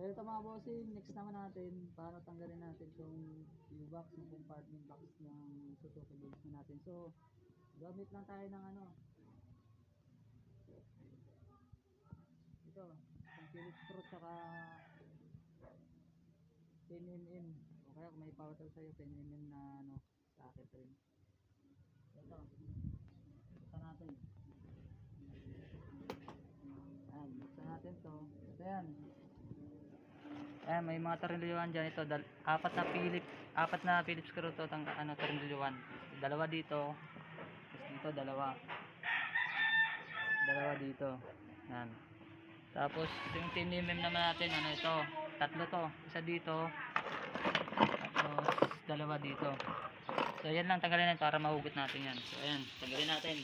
So ito mga bossing, next naman natin para tanggalin natin itong U-box, yung compartment box ng Suzuki Bulls natin. So gamit lang tayo ng ano, ito, isang Phillips screw tsaka 10mm, o kaya kung may power tool sa'yo 10mm na ano, sa akin rin. Ito, buksan natin. Ayan, buksan natin to. Ito yan. Ayan, may mga tornilyohan dyan. Ito, apat na Phillips screw to, tornilyohan. Dalawa dito, tapos dito dalawa dito. Ayan. Tapos ito yung 10mm naman natin, ano ito, tatlo to, isa dito, tapos dalawa dito. So yan lang, tanggalin natin para mahugot natin yan. So ayan, tanggalin natin.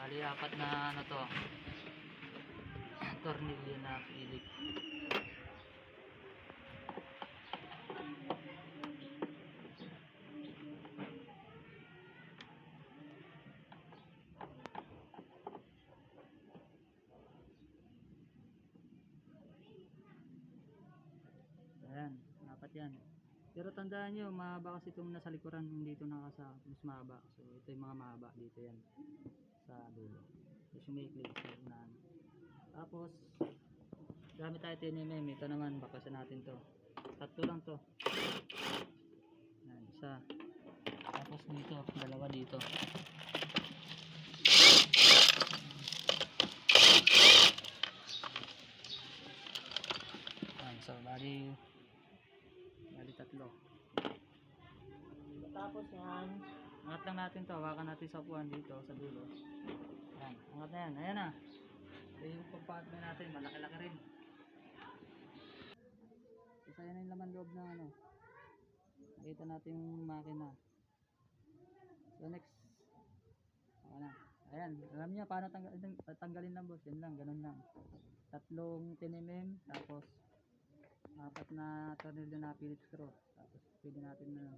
Bali apat na ano to, tornilyo na Phillips. Ayan, apat yan. Pero tandaan nyo, mahaba kasi itong nasa likuran, hindi ito nakasa, mas mahaba. So ito yung mga mahaba dito yan sa dulo. Tapos yung may clip sa unahan. Tapos gamit tayo 10mm, ito naman bakasan natin to. Tatlo lang to. Ayan, isa. Tapos dito, dalawa dito. Ayan, so bali tatlo. Tapos yan, angat lang natin to, hawakan natin sa upuan dito sa dulo. Ayan, angat na yan, ayan na. So yung compartment natin, malaki-laki rin. So yan na yung laman loob ng ano, nakita natin yung makina. So next, ako na. Ayan, alam niya paano tanggalin lang boss, yan lang, ganun lang. Tatlong 10mm, tapos apat na tornilyo na Phillips screw. Tapos pwede natin na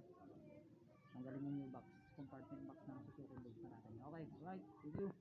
tanggalin yung new box, compartment box ng Suzuki Bulls natin. Okay, alright, thank you.